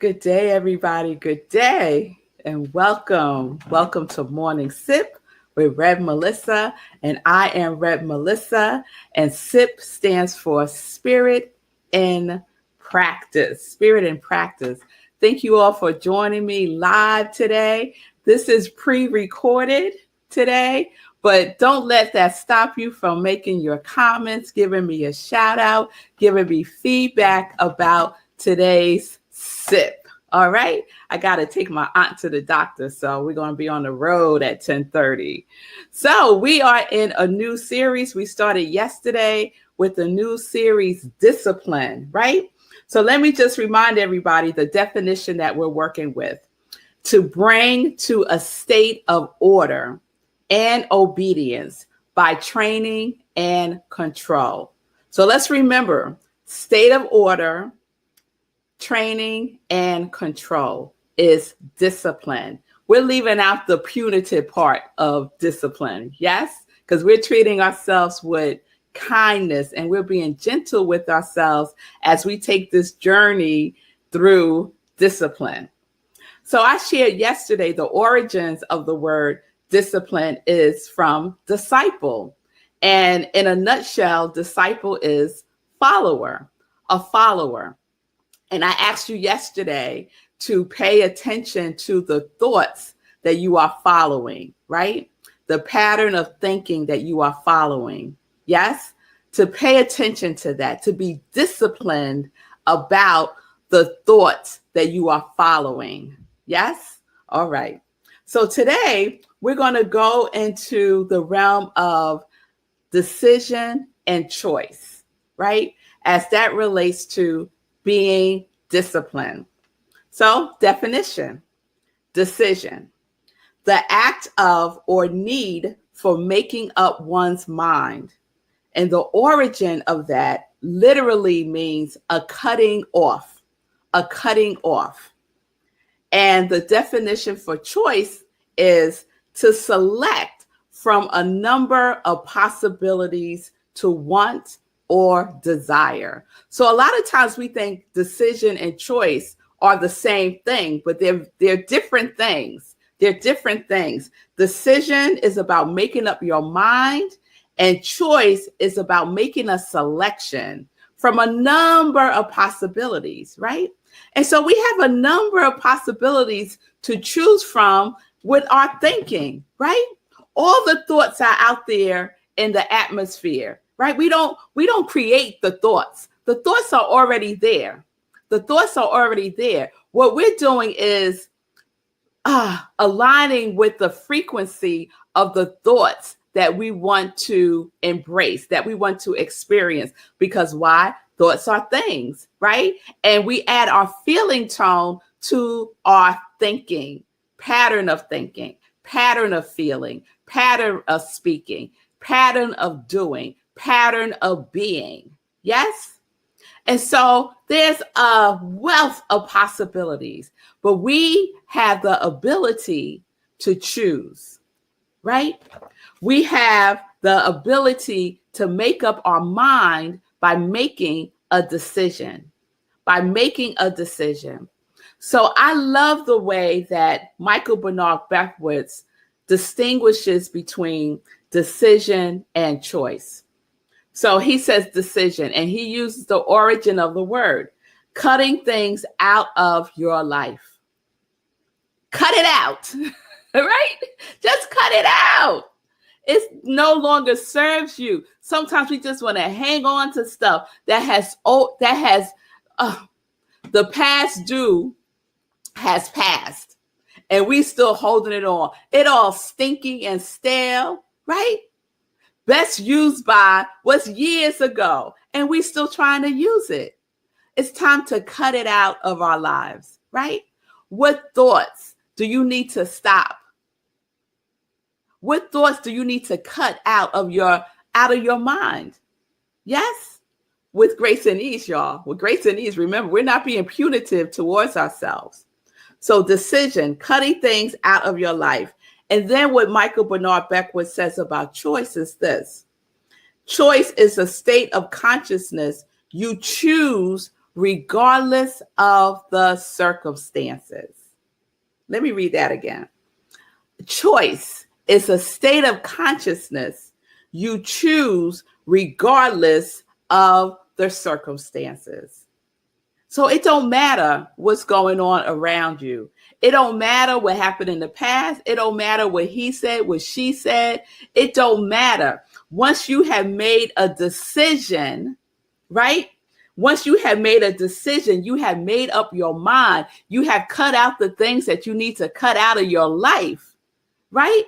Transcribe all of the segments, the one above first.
Good day, everybody. Good day and welcome. Welcome to Morning Sip with Rev Melissa. And I am Rev Melissa. And SIP stands for Spirit in Practice. Spirit in Practice. Thank you all for joining me live today. This is pre-recorded today, but don't let that stop you from making your comments, giving me a shout out, giving me feedback about today's sip. All right. I got to take my aunt to the doctor. So we're going to be on the road at 10:30. So we are in a new series. We started yesterday with the new series, Discipline, right? So let me just remind everybody the definition that we're working with: to bring to a state of order and obedience by training and control. So let's remember, state of order, training, and control is discipline. We're leaving out the punitive part of discipline, yes? Because we're treating ourselves with kindness and we're being gentle with ourselves as we take this journey through discipline. So I shared yesterday the origins of the word discipline is from disciple. And in a nutshell, disciple is follower, a follower. And I asked you yesterday to pay attention to the thoughts that you are following, right? The pattern of thinking that you are following. Yes? To pay attention to that, to be disciplined about the thoughts that you are following. Yes? All right. So today we're going to go into the realm of decision and choice, right? As that relates to being disciplined. So, definition: decision, the act of or need for making up one's mind. And the origin of that literally means a cutting off, a cutting off. And the definition for choice is to select from a number of possibilities to want or desire. So a lot of times we think decision and choice are the same thing, but they're different things. They're different things. Decision is about making up your mind, and choice is about making a selection from a number of possibilities, right? And so we have a number of possibilities to choose from with our thinking, right? All the thoughts are out there in the atmosphere, right? We don't create the thoughts. The thoughts are already there. The thoughts are already there. What we're doing is aligning with the frequency of the thoughts that we want to embrace, that we want to experience. Because why? Thoughts are things, right? And we add our feeling tone to our thinking, pattern of thinking, pattern of feeling, pattern of speaking, pattern of doing, pattern of being. Yes? And so there's a wealth of possibilities, but we have the ability to choose, right? We have the ability to make up our mind by making a decision, by making a decision. So I love the way that Michael Bernard Beckwith distinguishes between decision and choice. So he says decision, and he uses the origin of the word, cutting things out of your life. Cut it out, right? Just cut it out. It no longer serves you. Sometimes we just want to hang on to stuff that has the past due has passed, and we still holding it on. It all stinky and stale, right? Best used by was years ago, and we still trying to use it. It's time to cut it out of our lives, right? What thoughts do you need to stop? What thoughts do you need to cut out of your mind? Yes? With grace and ease, y'all. With grace and ease, remember, we're not being punitive towards ourselves. So decision, cutting things out of your life. And then what Michael Bernard Beckwith says about choice is this: choice is a state of consciousness you choose regardless of the circumstances. Let me read that again. Choice is a state of consciousness you choose regardless of the circumstances. So it don't matter what's going on around you. It don't matter what happened in the past. It don't matter what he said, what she said. It don't matter. Once you have made a decision, right? Once you have made a decision, you have made up your mind. You have cut out the things that you need to cut out of your life, right?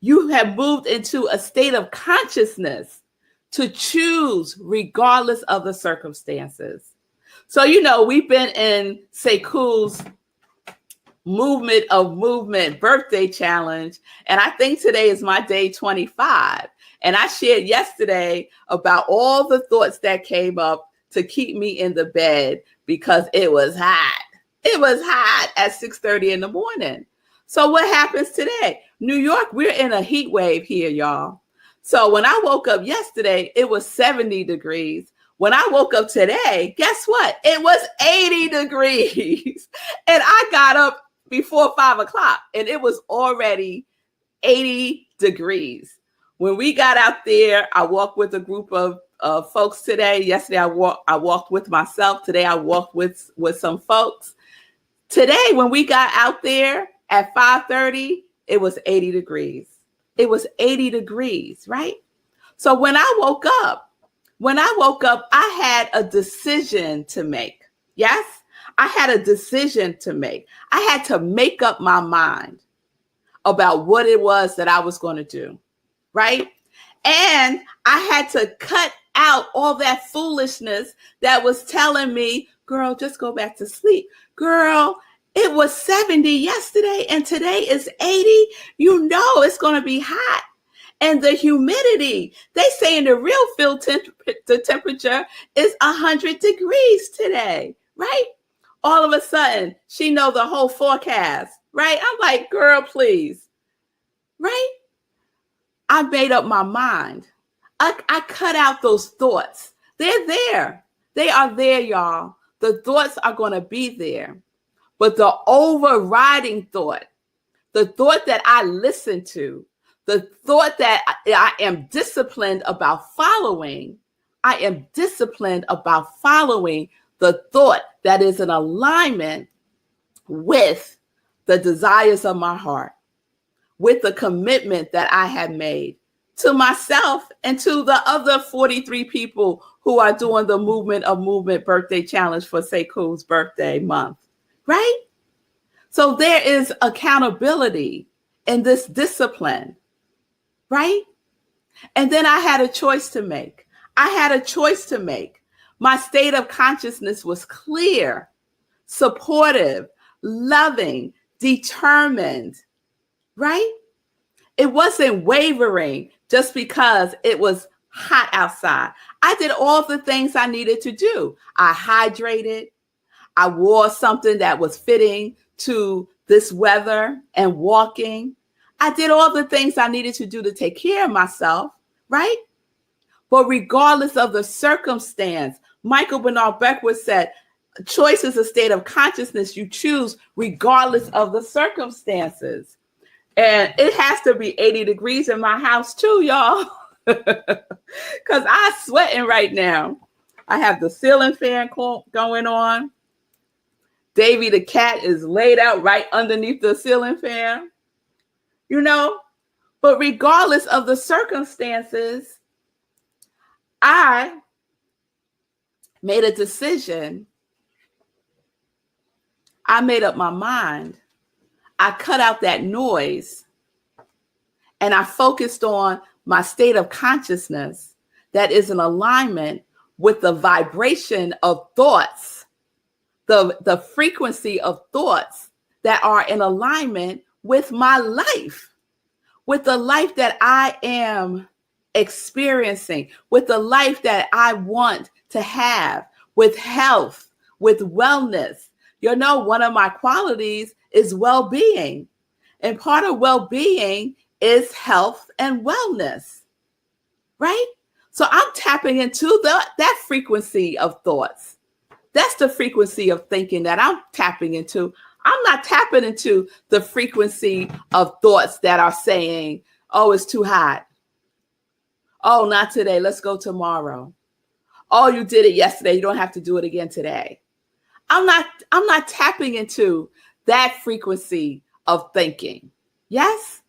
You have moved into a state of consciousness to choose regardless of the circumstances. So, we've been in Sekou's movement birthday challenge. And I think today is my day 25. And I shared yesterday about all the thoughts that came up to keep me in the bed because it was hot. It was hot at 6:30 in the morning. So what happens today? New York, we're in a heat wave here, y'all. So when I woke up yesterday, it was 70 degrees. When I woke up today, guess what? It was 80 degrees. And I got up before 5 o'clock and it was already 80 degrees. When we got out there, I walked with a group of folks today. Yesterday, I walked with myself. Today, I walked with some folks. Today, when we got out there at 5:30, it was 80 degrees. It was 80 degrees, right? So when I woke up, I had a decision to make. Yes, I had a decision to make. I had to make up my mind about what it was that I was going to do, right? And I had to cut out all that foolishness that was telling me, girl, just go back to sleep. Girl, it was 70 yesterday and today is 80. You know it's going to be hot. And the humidity, they say in the real field the temperature is 100 degrees today, right? All of a sudden, she knows the whole forecast, right? I'm like, girl, please, right? I made up my mind. I cut out those thoughts. They're there. They are there, y'all. The thoughts are going to be there. But the overriding thought, the thought that I listen to, the thought that I am disciplined about following, I am disciplined about following the thought that is in alignment with the desires of my heart, with the commitment that I have made to myself and to the other 43 people who are doing the movement birthday challenge for Sekou's birthday month, right? So there is accountability in this discipline, right? And then I had a choice to make. My state of consciousness was clear, supportive, loving, determined, right? It wasn't wavering just because it was hot outside. I did all the things I needed to do. I hydrated. I wore something that was fitting to this weather and walking. I did all the things I needed to do to take care of myself, right? But regardless of the circumstance, Michael Bernard Beckwith said, choice is a state of consciousness you choose regardless of the circumstances. And it has to be 80 degrees in my house too, y'all, because I'm sweating right now. I have the ceiling fan going on. Davy the cat is laid out right underneath the ceiling fan, but regardless of the circumstances, I made a decision. I made up my mind. I cut out that noise and I focused on my state of consciousness that is in alignment with the vibration of thoughts, the frequency of thoughts that are in alignment with my life, with the life that I am experiencing, with the life that I want to have, with health, with wellness. One of my qualities is well-being. And part of well-being is health and wellness, right? So I'm tapping into that frequency of thoughts, That's the frequency of thinking that I'm tapping into. I'm not tapping into the frequency of thoughts that are saying, oh, it's too hot. Oh, not today. Let's go tomorrow. Oh, you did it yesterday. You don't have to do it again today. I'm not tapping into that frequency of thinking. Yes?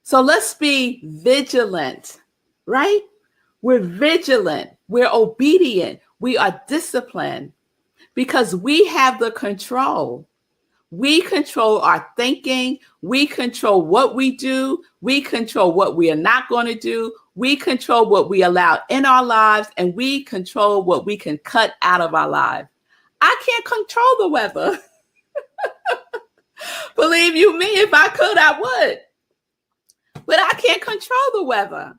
So let's be vigilant, right? We're vigilant. We're obedient. We are disciplined because we have the control. We control our thinking. We control what we do. We control what we are not going to do. We control what we allow in our lives, and we control what we can cut out of our lives. I can't control the weather. Believe you me, if I could, I would. But I can't control the weather.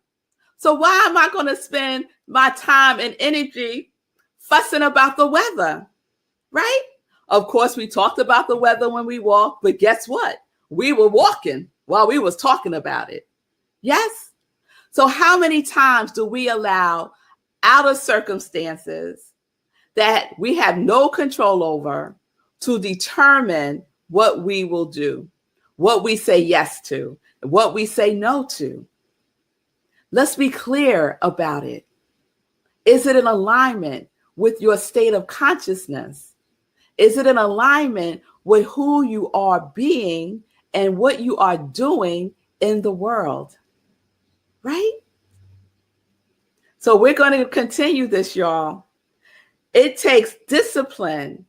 So why am I going to spend my time and energy fussing about the weather, right? Of course, we talked about the weather when we walked, but guess what? We were walking while we was talking about it. Yes? So how many times do we allow outer circumstances that we have no control over to determine what we will do, what we say yes to, what we say no to? Let's be clear about it. Is it in alignment with your state of consciousness? Is it in alignment with who you are being and what you are doing in the world? Right? So we're going to continue this, y'all. It takes discipline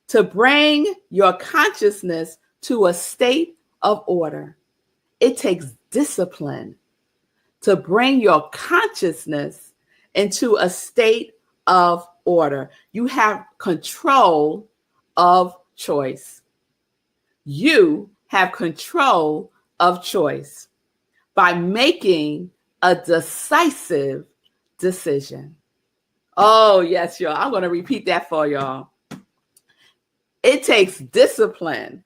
to bring your consciousness to a state of order. It takes discipline to bring your consciousness into a state of order. You have control of choice. You have control of choice by making a decisive decision. Oh, yes, y'all. I'm going to repeat that for y'all. It takes discipline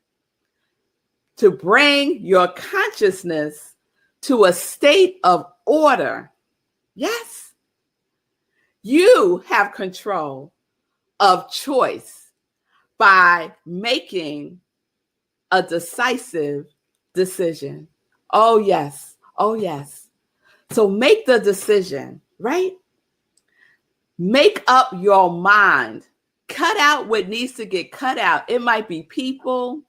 to bring your consciousness to a state of order. Yes. You have control of choice by making a decisive decision. Oh, yes. Oh, yes. So make the decision, right? Make up your mind. Cut out what needs to get cut out. It might be people.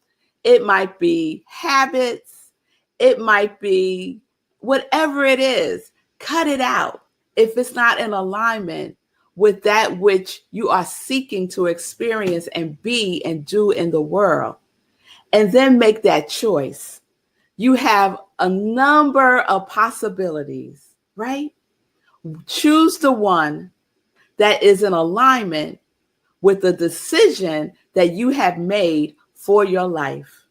It might be habits. It might be whatever it is. Cut it out if it's not in alignment with that which you are seeking to experience and be and do in the world. And then make that choice. You have a number of possibilities, right? Choose the one that is in alignment with the decision that you have made for your life.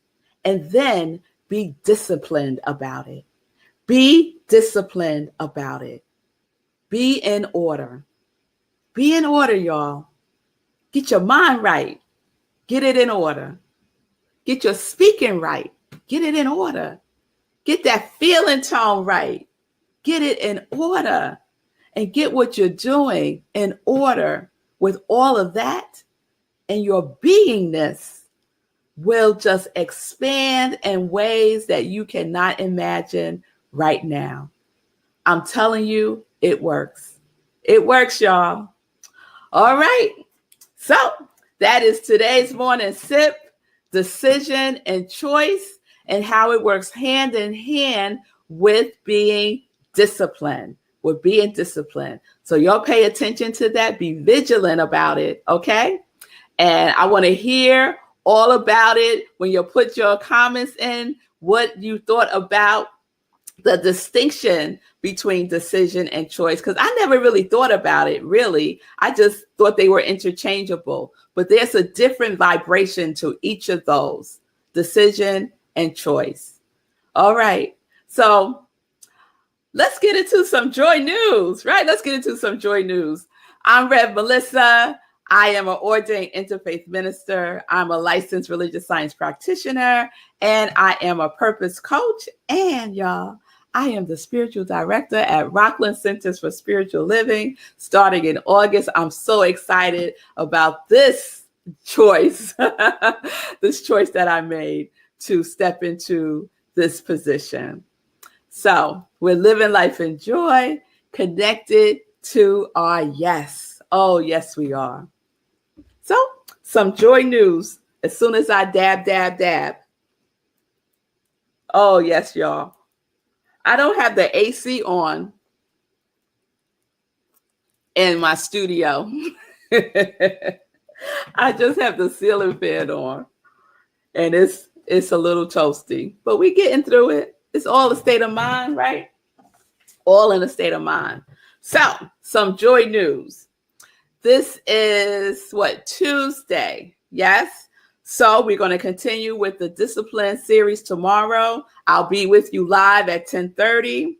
And then be disciplined about it. Be disciplined about it. Be in order. Be in order, y'all. Get your mind right. Get it in order. Get your speaking right. Get it in order. Get that feeling tone right. Get it in order. And get what you're doing in order with all of that. And your beingness will just expand in ways that you cannot imagine right now. I'm telling you, it works. It works, y'all. All right. So that is today's morning sip, decision and choice, and how it works hand in hand with being disciplined. With being disciplined. So y'all pay attention to that. Be vigilant about it. Okay. And I want to hear all about it when you put your comments in, what you thought about the distinction between decision and choice. Because I never really thought about it, really. I just thought they were interchangeable. But there's a different vibration to each of those, decision and choice. All right. So let's get into some joy news, right? Let's get into some joy news. I'm Rev Melissa. I am an ordained interfaith minister. I'm a licensed religious science practitioner, and I am a purpose coach. And y'all, I am the spiritual director at Rockland Centers for Spiritual Living starting in August. I'm so excited about this choice, this choice that I made to step into this position. So we're living life in joy, connected to our yes. Oh, yes, we are. So some joy news as soon as I dab. Oh, yes, y'all. I don't have the AC on in my studio. I just have the ceiling fan on. And it's a little toasty. But we getting through it. It's all a state of mind, right? All in a state of mind. So, some joy news. This is Tuesday. Yes. So we're going to continue with the discipline series tomorrow. I'll be with you live at 10:30.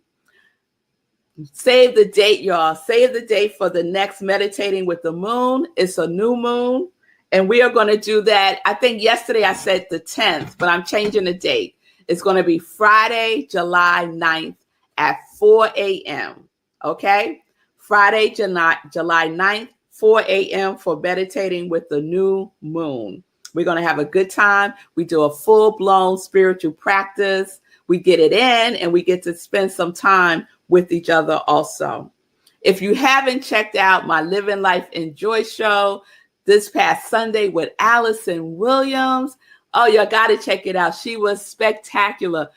Save the date, y'all. Save the date for the next Meditating with the Moon. It's a new moon. And we are going to do that. I think yesterday I said the 10th, but I'm changing the date. It's going to be Friday, July 9th at 4 a.m. Okay? Friday, July 9th, 4 a.m. for Meditating with the New Moon. We're going to have a good time. We do a full-blown spiritual practice. We get it in and we get to spend some time with each other also. If you haven't checked out my Living Life in Joy show this past Sunday with Allison Williams, oh, you got to check it out. She was spectacular,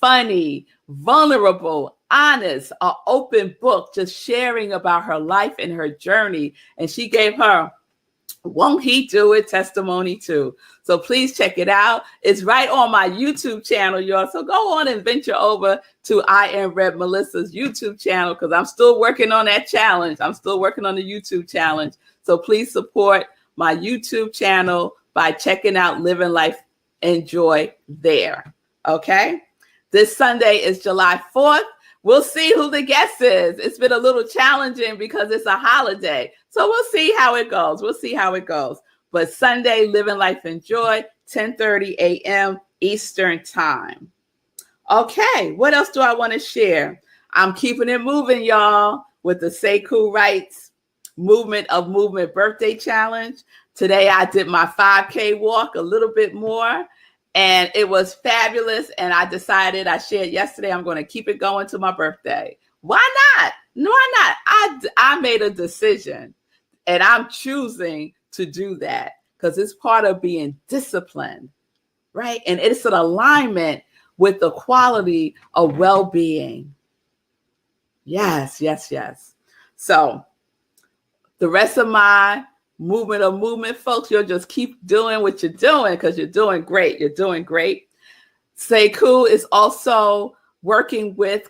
funny, vulnerable, honest, an open book, just sharing about her life and her journey. And she gave her "Won't He Do It" testimony too. So please check it out. It's right on my YouTube channel, y'all. So go on and venture over to I Am Reb Melissa's YouTube channel because I'm still working on that challenge. I'm still working on the YouTube challenge. So please support my YouTube channel by checking out Living Life in Joy there. Okay? This Sunday is July 4th. We'll see who the guest is. It's been a little challenging because it's a holiday. So we'll see how it goes. We'll see how it goes. But Sunday, Living Life in Joy, 10:30 a.m. Eastern Time. Okay, what else do I want to share? I'm keeping it moving, y'all, with the Sekou Wrights Movement of Movement Birthday Challenge. Today, I did my 5K walk a little bit more. And it was fabulous. And I decided, I shared yesterday, I'm going to keep it going to my birthday. Why not? Why not? I made a decision and I'm choosing to do that because it's part of being disciplined, right? And it's an alignment with the quality of well-being. Yes. So the rest of my movement of movement, folks, you'll just keep doing what you're doing because you're doing great. You're doing great. Sekou is also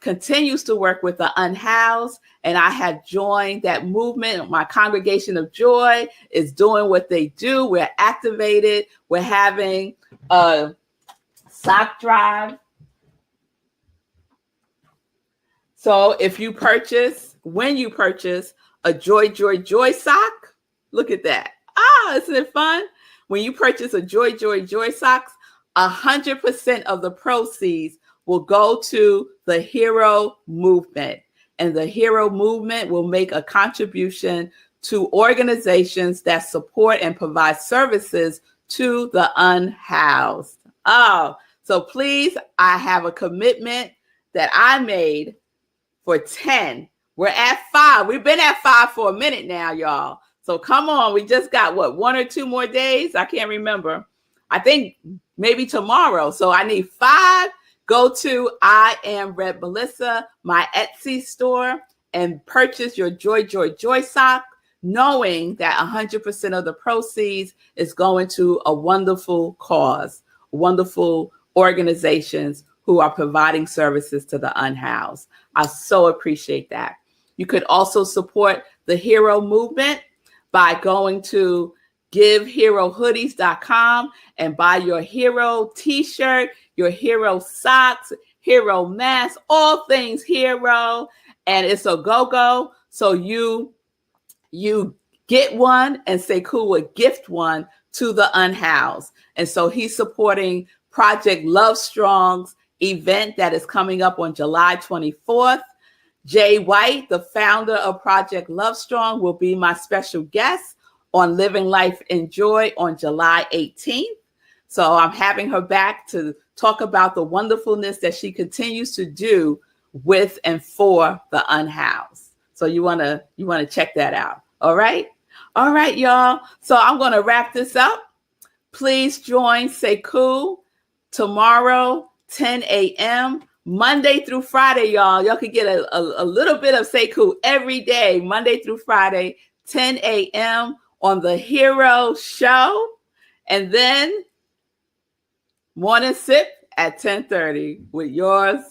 continues to work with the unhoused, and I have joined that movement. My Congregation of Joy is doing what they do. We're activated. We're having a sock drive. So when you purchase a Joy sock, look at that. Isn't it fun? When you purchase a Joy socks, 100% of the proceeds will go to the Hero Movement. And the Hero Movement will make a contribution to organizations that support and provide services to the unhoused. So please, I have a commitment that I made for 10. We're at 5. We've been at 5 for a minute now, y'all. So come on, we just got 1 or 2 more days? I can't remember. I think maybe tomorrow. So I need 5. Go to I Am Reb Melissa, my Etsy store, and purchase your Joy sock, knowing that 100% of the proceeds is going to a wonderful cause, wonderful organizations who are providing services to the unhoused. I so appreciate that. You could also support the Hero Movement by going to giveherohoodies.com and buy your Hero t-shirt, your Hero socks, Hero mask, all things Hero. And it's a go-go. So you get one and Sekou would gift one to the unhoused. And so he's supporting Project Love Strong's event that is coming up on July 24th. Jay White, the founder of Project Love Strong, will be my special guest on Living Life in Joy on July 18th. So I'm having her back to talk about the wonderfulness that she continues to do with and for the unhoused. So you want to check that out. All right, y'all. So I'm going to wrap this up. Please join Sekou tomorrow, 10 a.m. Monday through Friday, y'all. Y'all can get a little bit of Sekou every day, Monday through Friday, 10 a.m. on the Hero Show. And then Morning Sip at 10:30 with your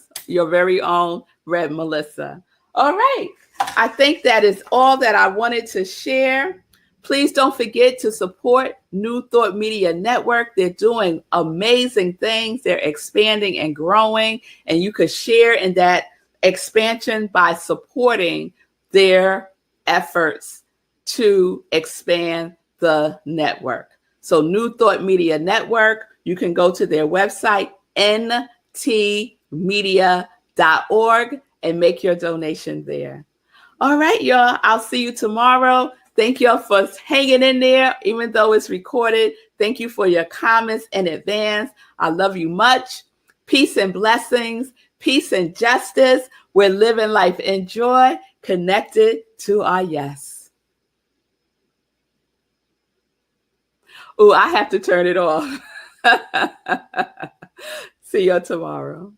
very own Red Melissa. All right. I think that is all that I wanted to share. Please don't forget to support New Thought Media Network. They're doing amazing things. They're expanding and growing, and you could share in that expansion by supporting their efforts to expand the network. So New Thought Media Network, you can go to their website, ntmedia.org, and make your donation there. All right, y'all. I'll see you tomorrow. Thank y'all for hanging in there, even though it's recorded. Thank you for your comments in advance. I love you much. Peace and blessings, peace and justice. We're living life in joy, connected to our yes. Ooh, I have to turn it off. See you tomorrow.